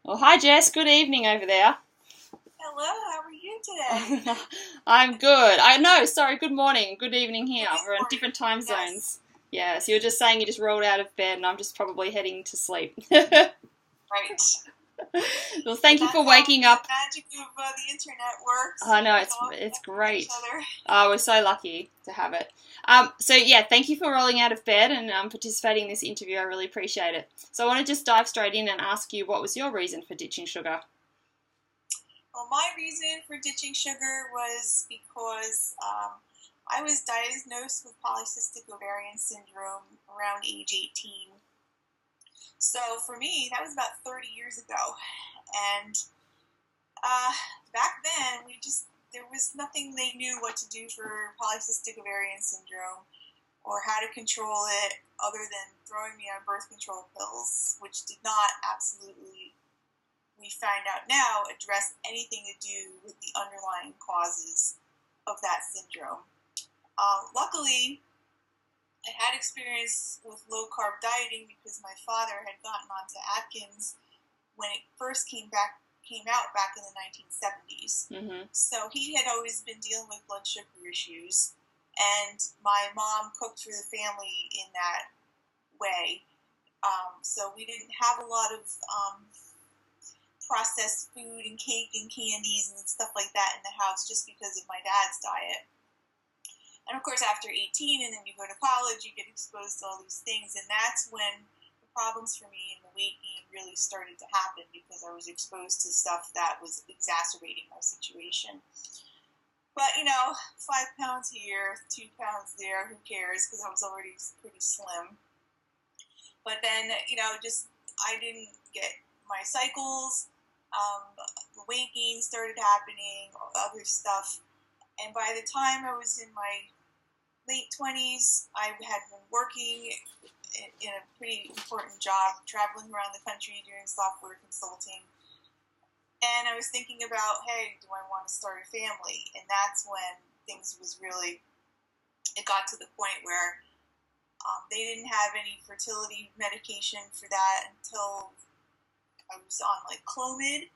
Well, hi Jess, good evening over there. Hello, how are you today? I'm good. I know, sorry, good morning, good evening here. Good We're on morning. different time Yes, zones. Yeah, so you're just saying you just rolled out of bed and I'm just probably heading to sleep. Well, right. But thank you that's for how waking the up. magic of the internet works. I know, We can it's all it's connect with each great. other. Oh, we're so lucky to have it. So yeah, thank you for rolling out of bed and participating in this interview. I really appreciate it. So I want to just dive straight in and ask you, what was your reason for ditching sugar? Well, my reason for ditching sugar was because I was diagnosed with polycystic ovarian syndrome around age 18. So for me, that was about 30 years ago. And Uh, back then, there was nothing they knew what to do for polycystic ovarian syndrome or how to control it other than throwing me on birth control pills, which did not absolutely, we find out now, address anything to do with the underlying causes of that syndrome. Luckily, I had experience with low carb dieting because my father had gotten onto Atkins when it first came out back in the 1970s. Mm-hmm. So he had always been dealing with blood sugar issues, and my mom cooked for the family in that way. So we didn't have a lot of processed food and cake and candies and stuff like that in the house just because of my dad's diet. And of course, after 18 and then you go to college, you get exposed to all these things, and that's when the problems for me in the weight gain really started to happen because I was exposed to stuff that was exacerbating my situation. But, 5 pounds here, 2 pounds there, who cares, because I was already pretty slim. But then, I didn't get my cycles, the weight gain started happening, other stuff. And by the time I was in my late 20s, I had been working in a pretty important job, traveling around the country doing software consulting. And I was thinking about, hey, do I want to start a family? And that's when it got to the point where they didn't have any fertility medication for that until I was on Clomid.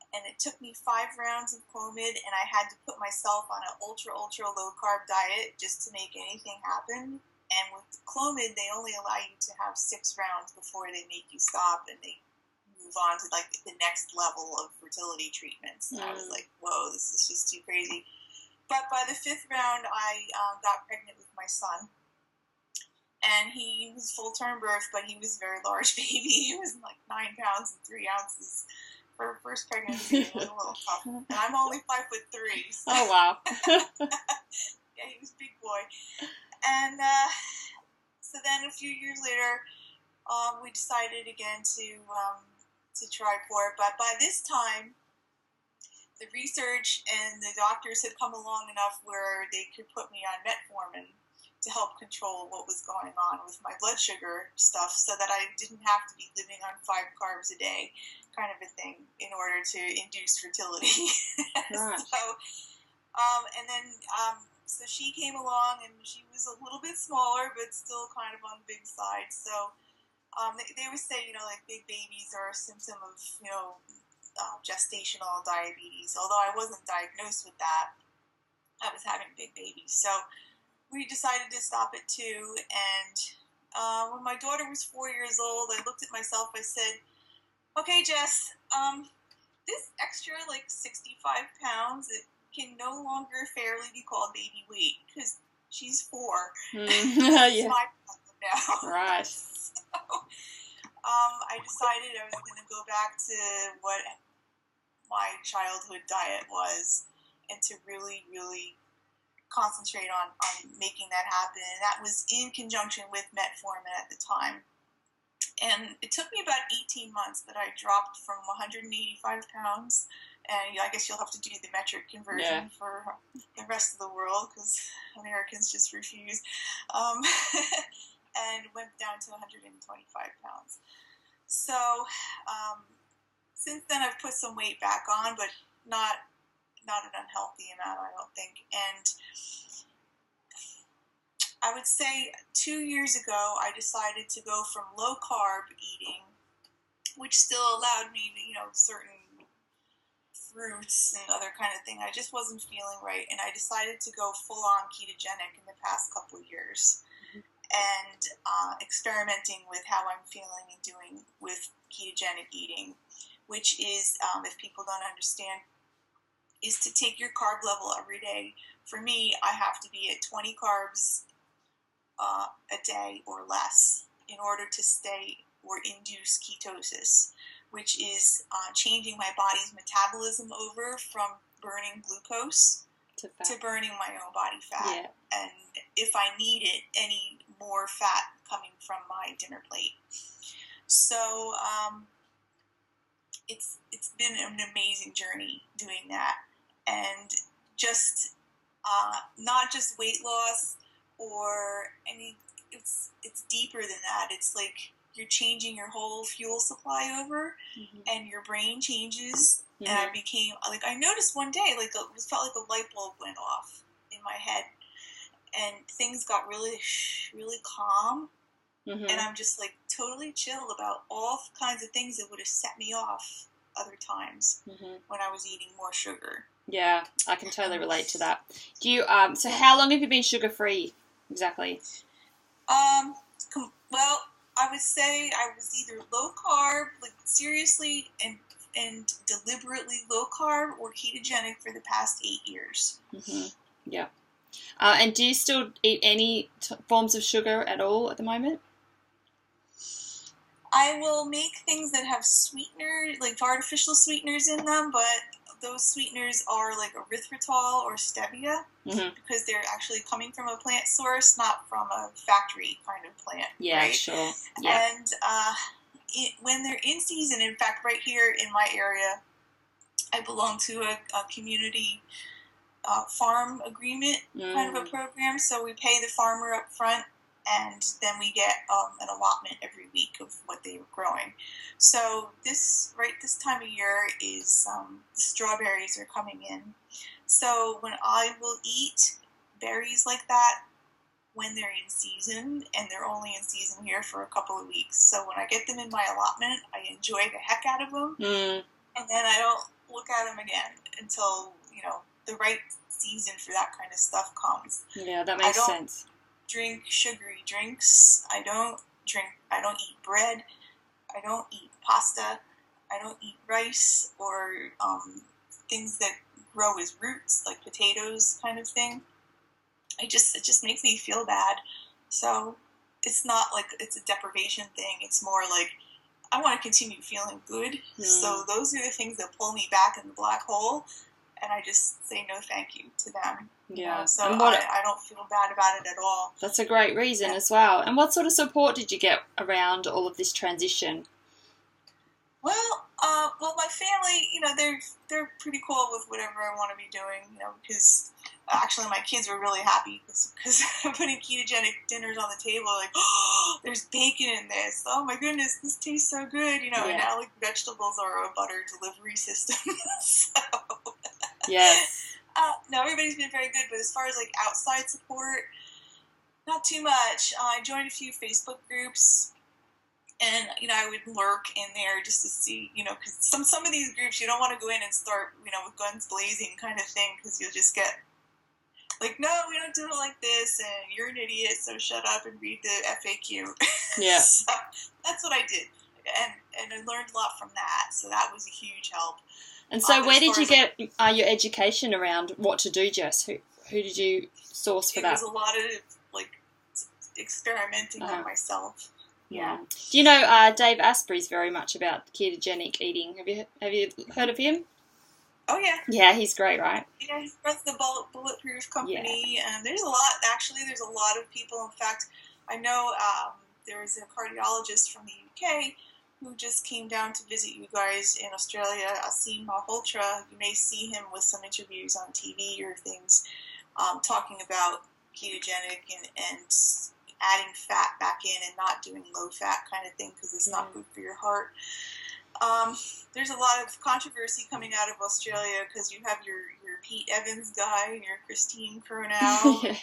And it took me 5 rounds of Clomid, and I had to put myself on an ultra low carb diet just to make anything happen. And with Clomid, they only allow you to have 6 rounds before they make you stop, and they move on to the next level of fertility treatments. And I was like, whoa, this is just too crazy. But by the 5th round, I got pregnant with my son. And he was full-term birth, but he was a very large baby. He was 9 pounds and 3 ounces. For first pregnancy, it was a little tough. And I'm only 5'3". So. Oh wow! Yeah, he was a big boy. And so then a few years later, we decided again to try for it. But by this time, the research and the doctors had come along enough where they could put me on metformin to help control what was going on with my blood sugar stuff, so that I didn't have to be living on 5 carbs a day, kind of a thing, in order to induce fertility. Right. So she came along, and she was a little bit smaller, but still kind of on the big side. So they would say, big babies are a symptom of, gestational diabetes. Although I wasn't diagnosed with that, I was having big babies. So we decided to stop it too. And when my daughter was 4 years old, I looked at myself. I said, okay, Jess, this extra 65 pounds, it can no longer fairly be called baby weight because she's 4. Yeah. My problem now. Right. So, I decided I was going to go back to what my childhood diet was, and to really, really concentrate on making that happen. And that was in conjunction with metformin at the time. And it took me about 18 months, but I dropped from 185 pounds, and I guess you'll have to do the metric conversion for the rest of the world, because Americans just refuse, and went down to 125 pounds. So since then I've put some weight back on, but not an unhealthy amount, I don't think. And I would say 2 years ago, I decided to go from low carb eating, which still allowed me to, certain fruits and other kind of thing. I just wasn't feeling right, and I decided to go full on ketogenic in the past couple of years, and experimenting with how I'm feeling and doing with ketogenic eating, which is, if people don't understand, is to take your carb level every day. For me, I have to be at 20 carbs a day or less in order to stay or induce ketosis, which is changing my body's metabolism over from burning glucose to burning my own body fat. Yeah. And if I need it, any more fat coming from my dinner plate. So it's been an amazing journey doing that, and just not just weight loss or any. It's deeper than that. It's like you're changing your whole fuel supply over, and your brain changes. And I became I noticed one day it felt like a light bulb went off in my head, and things got really really calm. And I'm just totally chill about all kinds of things that would have set me off other times when I was eating more sugar. Yeah, I can totally relate to that. Do you so how long have you been sugar free exactly? Well, I would say I was either low carb, seriously and deliberately low carb, or ketogenic for the past 8 years. Yeah. And do you still eat any forms of sugar at all at the moment? I will make things that have sweeteners, artificial sweeteners in them, but those sweeteners are erythritol or stevia, because they're actually coming from a plant source, not from a factory kind of plant. Yeah, right? sure. Yeah. And when they're in season, in fact, right here in my area, I belong to a community farm agreement kind of a program, so we pay the farmer up front, and then we get an allotment every week of what they were growing. So this time of year is the strawberries are coming in. So when I will eat berries like that when they're in season, and they're only in season here for a couple of weeks. So when I get them in my allotment, I enjoy the heck out of them, and then I don't look at them again until the right season for that kind of stuff comes. Yeah, that makes sense. Drink sugary drinks. I don't eat bread. I don't eat pasta. I don't eat rice or things that grow as roots, like potatoes kind of thing. It just makes me feel bad. So it's not it's a deprivation thing. It's more I want to continue feeling good. So those are the things that pull me back in the black hole, and I just say no thank you to them. Yeah. So I don't feel bad about it at all. That's a great reason as well. And what sort of support did you get around all of this transition? Well, my family, they're pretty cool with whatever I want to be doing, because actually my kids were really happy because I'm putting ketogenic dinners on the table, oh, there's bacon in this. Oh my goodness, this tastes so good, and now vegetables are a butter delivery system. So yes. No, everybody's been very good, but as far as outside support, not too much. I joined a few Facebook groups, and I would lurk in there just to see, because some of these groups you don't want to go in and start, with guns blazing kind of thing, because you'll just get no, we don't do it like this, and you're an idiot, so shut up and read the FAQ. Yeah. So that's what I did, and I learned a lot from that. So that was a huge help. And so where did you get your education around what to do, Jess? Who did you source for that? It was a lot of experimenting on myself. Yeah. Do you know Dave Asprey's very much about ketogenic eating? Have you heard of him? Oh yeah. Yeah, he's great, right? Yeah, he runs the Bulletproof Company, and there's a lot of people. In fact, I know there was a cardiologist from the UK who just came down to visit you guys in Australia, Asim Malhotra. You may see him with some interviews on TV or things, talking about ketogenic and adding fat back in and not doing low fat kind of thing, because it's not good for your heart. There's a lot of controversy coming out of Australia because you have your Pete Evans guy and your Christine Coronel. Yeah.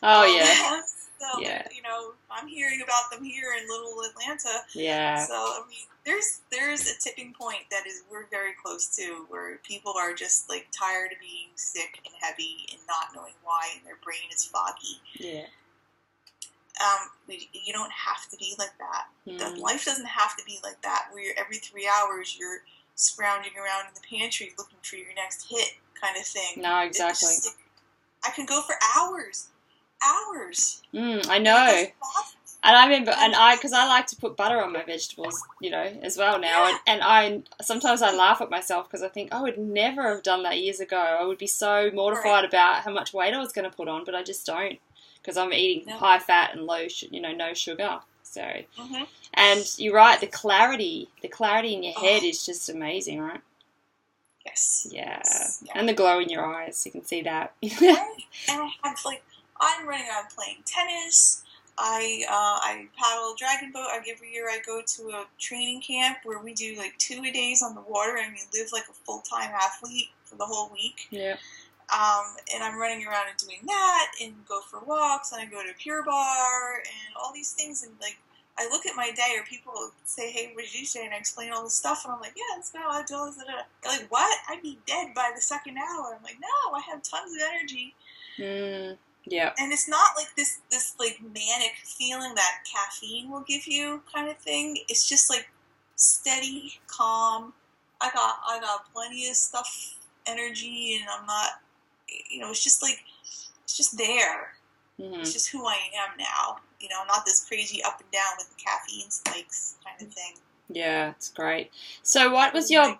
Oh yeah. So, yeah. I'm hearing about them here in Little Atlanta. Yeah. So, I mean, there's a tipping point that we're very close to, where people are just like tired of being sick and heavy and not knowing why, and their brain is foggy. Yeah. You don't have to be like that. Mm. Life doesn't have to be like that, where every 3 hours you're scrounging around in the pantry looking for your next hit, kind of thing. No, exactly. Like, I can go for hours. I know. And I remember, because I like to put butter on my vegetables, as well now. Yeah. And sometimes I laugh at myself because I think I would never have done that years ago. I would be so mortified about how much weight I was going to put on, but I just don't, because I'm eating high fat and low, no sugar. So, and you're right, the clarity in your head is just amazing, right? Yes. Yeah. Yes. And the glow in your eyes, you can see that. Right. And I'm running around playing tennis. I paddle a dragon boat. Every year I go to a training camp where we do like 2-a-days on the water, and we live like a full-time athlete for the whole week. Yeah. And I'm running around and doing that, and go for walks, and I go to Pure Barre, and all these things, and like, I look at my day, or people say, hey, what did you say? And I explain all this stuff, and I'm like, yeah, let's go, I do all this, They're like, what? I'd be dead by the second hour. I'm like, no, I have tons of energy. Yeah. And it's not like this like manic feeling that caffeine will give you kind of thing. It's just like steady, calm. I got plenty of stuff, energy, and I'm not, it's just like, it's just there. It's just who I am now. Not this crazy up and down with the caffeine spikes kind of thing. Yeah, it's great. So what was there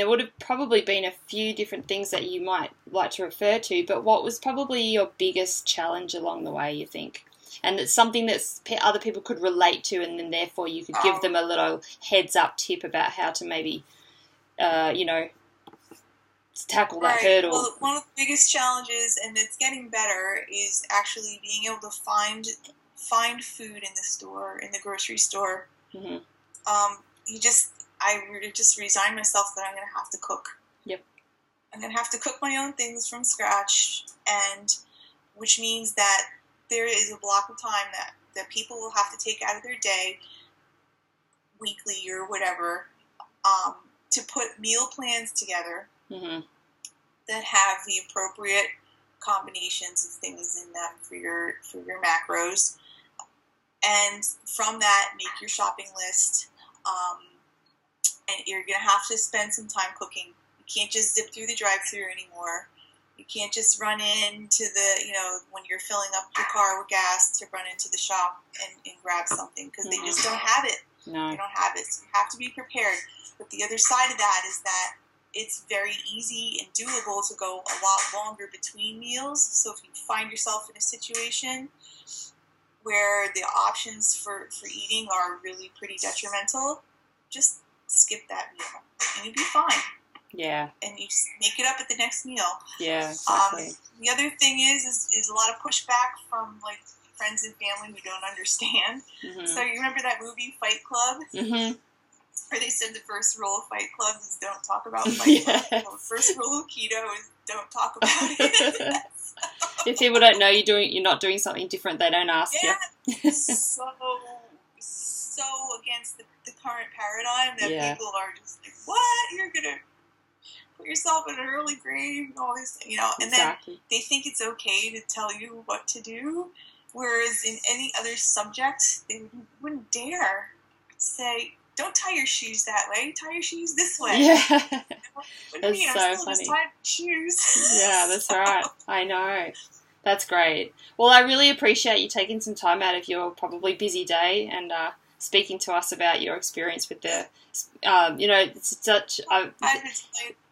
would have probably been a few different things that you might like to refer to, but what was probably your biggest challenge along the way, you think? And it's something that other people could relate to, and then therefore you could give them a little heads-up tip about how to maybe, tackle that hurdle. Well, one of the biggest challenges, and it's getting better, is actually being able to find food in the store, in the grocery store. Mm-hmm. I just resigned myself that I'm going to have to cook. Yep. I'm going to have to cook my own things from scratch, and which means that there is a block of time that people will have to take out of their day, weekly or whatever, to put meal plans together that have the appropriate combinations of things in them for your macros, and from that make your shopping list. And you're going to have to spend some time cooking. You can't just zip through the drive-thru anymore. You can't just run into when you're filling up your car with gas, to run into the shop and grab something, because they just don't have it. No. They don't have it. So you have to be prepared. But the other side of that is that it's very easy and doable to go a lot longer between meals. So if you find yourself in a situation where the options for eating are really pretty detrimental, just skip that meal and you'll be fine. Yeah. And you just make it up at the next meal. Yeah, exactly. The other thing is a lot of pushback from like friends and family who don't understand. So you remember that movie Fight Club? Where they said the first rule of Fight Club is don't talk about Fight Club. Well, the first rule of keto is don't talk about it. If people don't know you're not doing something different, they don't ask you. so against the current paradigm that people are just like, what? You're going to put yourself in an early grave and all this, and then they think it's okay to tell you what to do, whereas in any other subject, they wouldn't dare say, don't tie your shoes that way, tie your shoes this way. Yeah. What do you mean? So I'm still funny. just tying shoes. Yeah, that's right. I know. That's great. Well, I really appreciate you taking some time out of your probably busy day and speaking to us about your experience with the, it's such,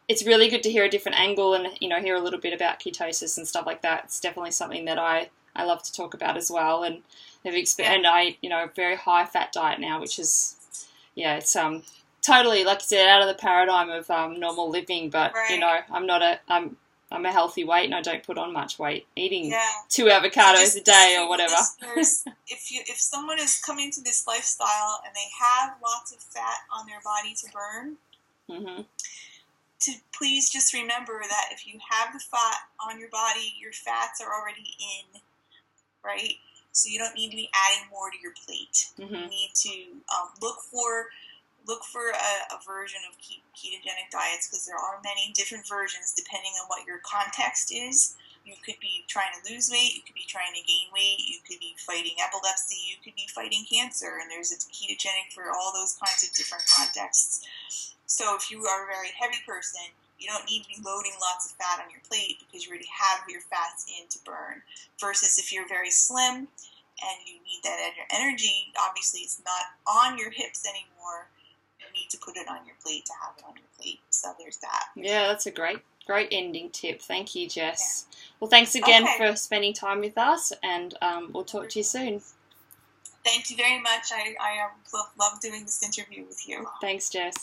it's really good to hear a different angle and, hear a little bit about ketosis and stuff like that. It's definitely something that I love to talk about as well. And and I, a very high fat diet now, which is, it's totally, like you said, out of the paradigm of normal living. But I'm a healthy weight and I don't put on much weight. Eating 2 avocados a day or whatever. If someone is coming to this lifestyle and they have lots of fat on their body to burn, to please just remember that if you have the fat on your body, your fats are already in, right? So you don't need to be adding more to your plate. You need to look for look for a version of ketogenic diets, because there are many different versions depending on what your context is. You could be trying to lose weight, you could be trying to gain weight, you could be fighting epilepsy, you could be fighting cancer, and there's a ketogenic for all those kinds of different contexts. So if you are a very heavy person, you don't need to be loading lots of fat on your plate because you already have your fats in to burn. Versus if you're very slim and you need that energy, obviously it's not on your hips anymore. You need to put it on your plate to have it on your plate. So there's that. Yeah, that's a great ending tip. Thank you, Jess. Yeah. Well, thanks again for spending time with us, and we'll talk to you soon. Thank you very much. I love doing this interview with you. Thanks, Jess.